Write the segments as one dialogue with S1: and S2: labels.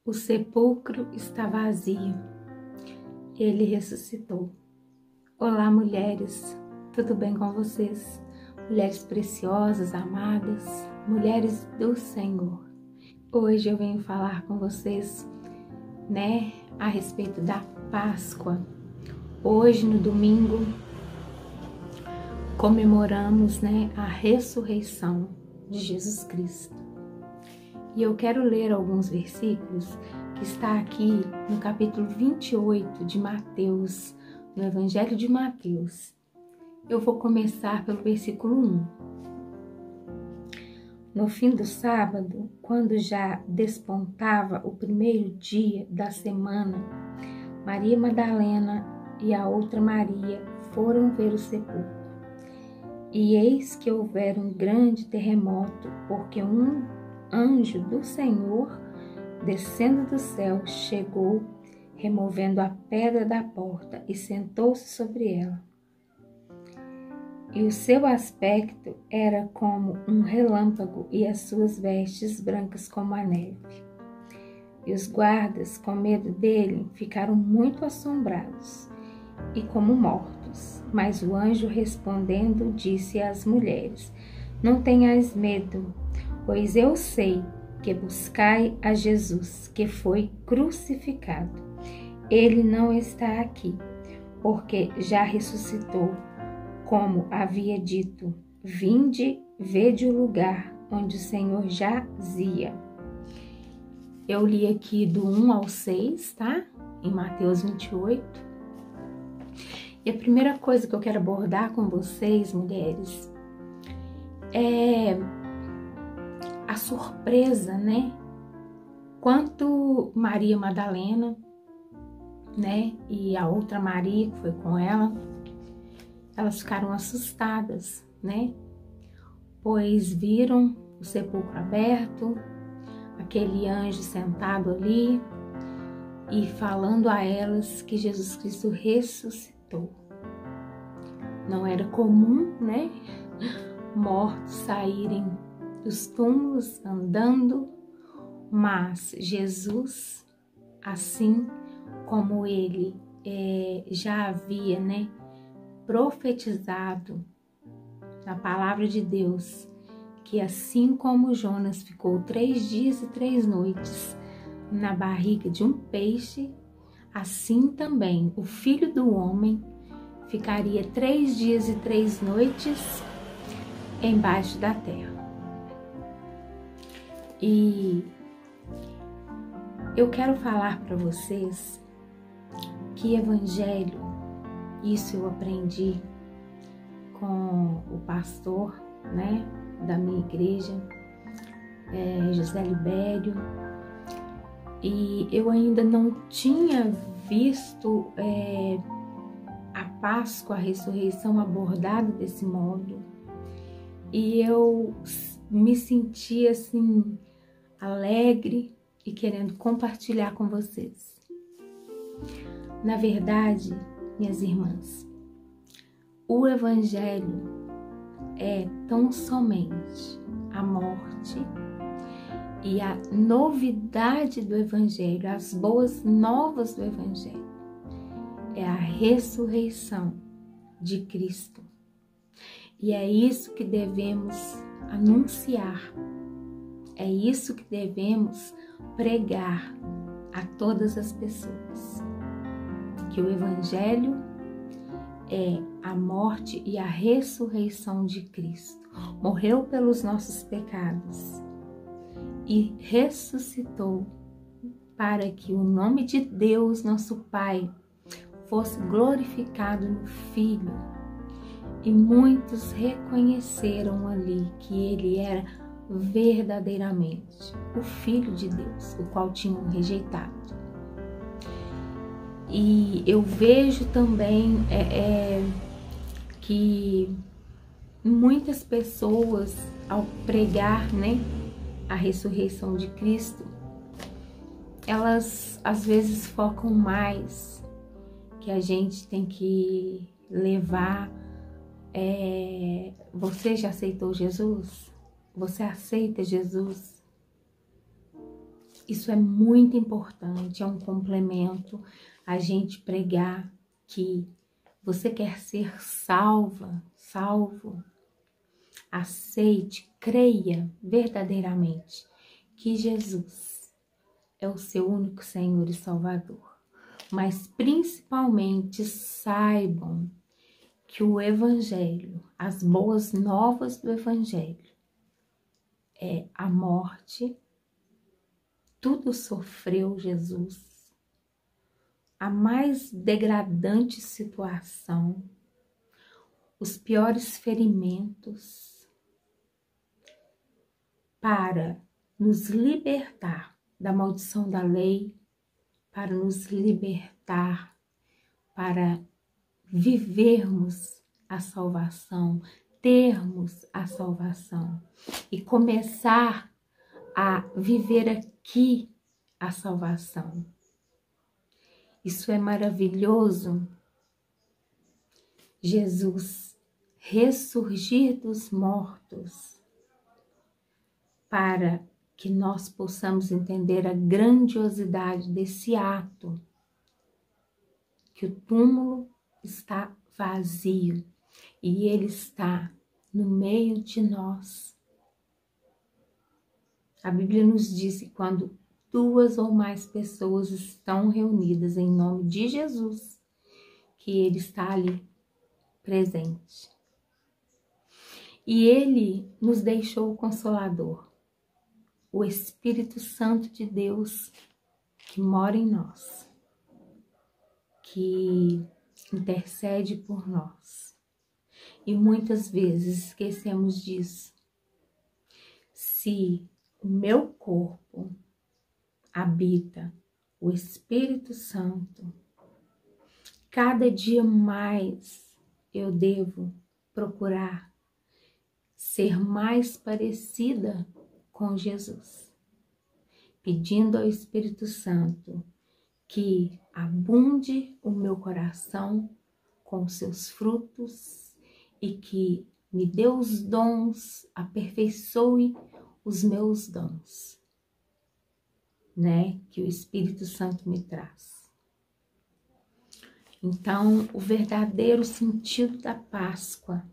S1: O sepulcro está vazio. Ele ressuscitou. Olá, mulheres. Tudo bem com vocês? Mulheres preciosas, amadas, mulheres do Senhor. Hoje eu venho falar com vocês, a respeito da Páscoa. Hoje, no domingo, comemoramos, a ressurreição de Jesus Cristo. E eu quero ler alguns versículos que está aqui no capítulo 28 de Mateus, no Evangelho de Mateus. Eu vou começar pelo versículo 1. No fim do sábado, quando já despontava o primeiro dia da semana, Maria Madalena e a outra Maria foram ver o sepulcro. E eis que houvera um grande terremoto, porque um anjo do Senhor, descendo do céu, chegou, removendo a pedra da porta e sentou-se sobre ela. E o seu aspecto era como um relâmpago e as suas vestes brancas como a neve. E os guardas, com medo dele, ficaram muito assombrados e como mortos. Mas o anjo, respondendo, disse às mulheres: Não tenhais medo, pois eu sei que buscai a Jesus, que foi crucificado. Ele não está aqui, porque já ressuscitou, como havia dito. Vinde, vede o lugar onde o Senhor jazia. Eu li aqui do 1 ao 6, tá? Em Mateus 28. E a primeira coisa que eu quero abordar com vocês, mulheres, é a surpresa, Quanto Maria Madalena, e a outra Maria que foi com ela, elas ficaram assustadas, Pois viram o sepulcro aberto, aquele anjo sentado ali e falando a elas que Jesus Cristo ressuscitou. Não era comum, mortos saírem dos túmulos andando, mas Jesus, assim como ele já havia, profetizado na palavra de Deus, que assim como Jonas ficou 3 dias e 3 noites na barriga de um peixe, assim também o Filho do Homem ficaria 3 dias e 3 noites embaixo da terra. E eu quero falar para vocês que evangelho, isso eu aprendi com o pastor, da minha igreja, José Libério, e eu ainda não tinha visto a Páscoa, a ressurreição abordada desse modo, e eu me senti assim alegre e querendo compartilhar com vocês. Na verdade, minhas irmãs, o Evangelho é tão somente a morte e a novidade do Evangelho, as boas novas do Evangelho, é a ressurreição de Cristo. E é isso que devemos anunciar, é isso que devemos pregar a todas as pessoas, que o Evangelho é a morte e a ressurreição de Cristo. Morreu pelos nossos pecados e ressuscitou para que o nome de Deus, nosso Pai, fosse glorificado no Filho. E muitos reconheceram ali que ele era verdadeiramente o Filho de Deus, o qual tinham rejeitado. E eu vejo também que muitas pessoas, ao pregar, a ressurreição de Cristo, elas às vezes focam mais que a gente tem que levar. Você já aceitou Jesus? Você aceita Jesus? Isso é muito importante, é um complemento a gente pregar que você quer ser salvo, aceite, creia verdadeiramente que Jesus é o seu único Senhor e Salvador. Mas principalmente saibam que o Evangelho, as boas novas do Evangelho, é a morte, tudo sofreu Jesus, a mais degradante situação, os piores ferimentos, para nos libertar da maldição da lei, para nos libertar, para vivermos a salvação, termos a salvação e começar a viver aqui a salvação. Isso é maravilhoso. Jesus ressurgir dos mortos para que nós possamos entender a grandiosidade desse ato, que o túmulo está vazio e ele está no meio de nós. A Bíblia nos diz que quando 2 ou mais pessoas estão reunidas em nome de Jesus, que ele está ali presente. E ele nos deixou o Consolador, o Espírito Santo de Deus que mora em nós, que intercede por nós. E muitas vezes esquecemos disso. Se o meu corpo habita o Espírito Santo, cada dia mais eu devo procurar ser mais parecida com Jesus, pedindo ao Espírito Santo que abunde o meu coração com seus frutos e que me dê os dons, aperfeiçoe os meus dons, né? Que o Espírito Santo me traz. Então, o verdadeiro sentido da Páscoa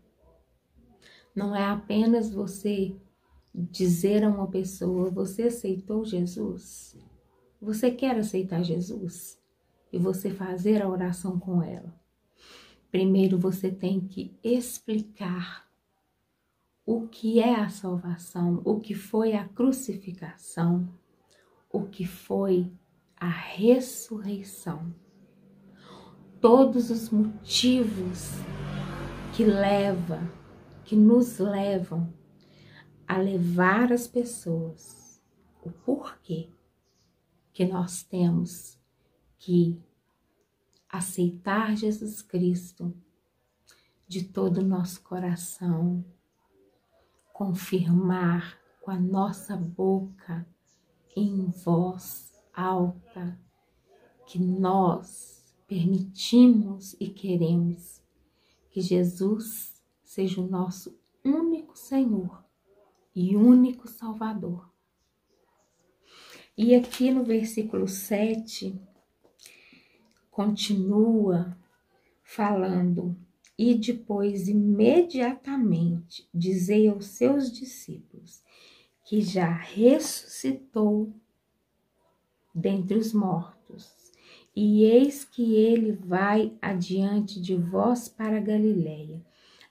S1: não é apenas você dizer a uma pessoa: você aceitou Jesus? Você quer aceitar Jesus? E você fazer a oração com ela. Primeiro você tem que explicar o que é a salvação, o que foi a crucificação, o que foi a ressurreição. Todos os motivos que nos levam a levar as pessoas, o porquê que nós temos que aceitar Jesus Cristo de todo o nosso coração, confirmar com a nossa boca em voz alta que nós permitimos e queremos que Jesus seja o nosso único Senhor e único Salvador. E aqui no versículo 7, continua falando: e depois imediatamente dizei aos seus discípulos que já ressuscitou dentre os mortos, e eis que ele vai adiante de vós para Galiléia.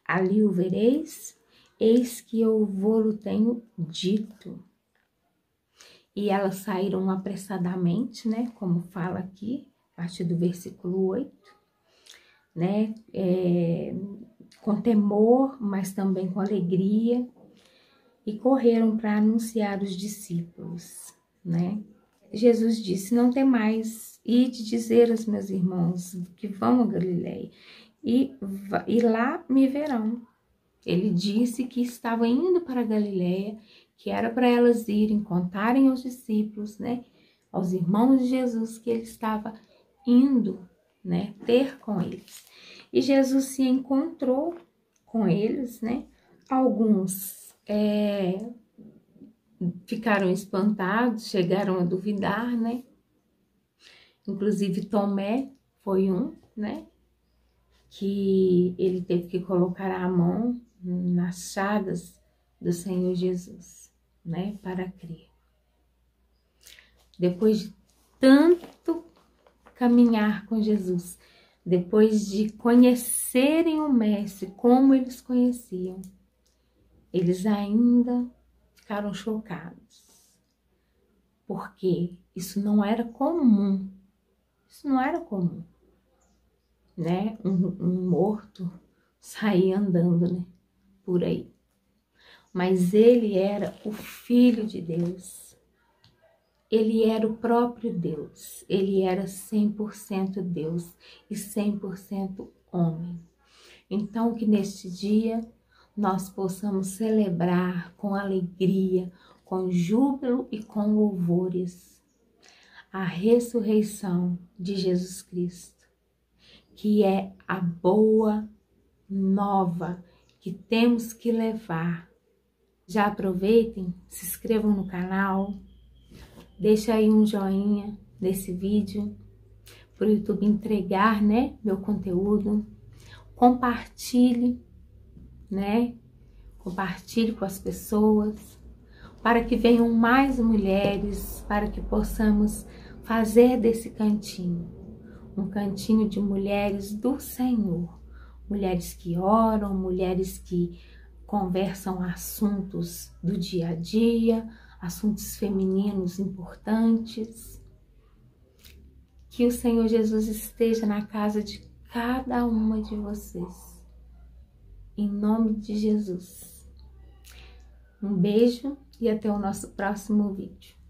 S1: Ali o vereis, eis que eu vou-lo tenho dito. E elas saíram apressadamente, né, como fala aqui, a partir do versículo 8, né, com temor, mas também com alegria, e correram para anunciar os discípulos, né. Jesus disse: não temais, ide dizer aos meus irmãos que vão a Galiléia, e lá me verão. Ele disse que estava indo para a Galiléia, que era para elas irem, contarem aos discípulos, né, aos irmãos de Jesus, que ele estava indo, né, ter com eles. E Jesus se encontrou com eles, né, alguns ficaram espantados, chegaram a duvidar, né? Inclusive Tomé foi um, né? Que ele teve que colocar a mão nas chagas do Senhor Jesus, né? Para crer. Depois de tanto caminhar com Jesus, depois de conhecerem o Mestre como eles conheciam, eles ainda ficaram chocados, porque isso não era comum, né? Um morto sair andando, né? Por aí. Mas ele era o Filho de Deus, ele era o próprio Deus, ele era 100% Deus e 100% homem. Então que neste dia nós possamos celebrar com alegria, com júbilo e com louvores a ressurreição de Jesus Cristo, que é a boa nova que temos que levar. Já aproveitem, se inscrevam no canal, deixa aí um joinha nesse vídeo para o YouTube entregar, né, meu conteúdo. Compartilhe, né? Compartilhe com as pessoas, para que venham mais mulheres, para que possamos fazer desse cantinho um cantinho de mulheres do Senhor, mulheres que oram, mulheres que conversam assuntos do dia a dia, assuntos femininos importantes. Que o Senhor Jesus esteja na casa de cada uma de vocês. Em nome de Jesus. Um beijo e até o nosso próximo vídeo.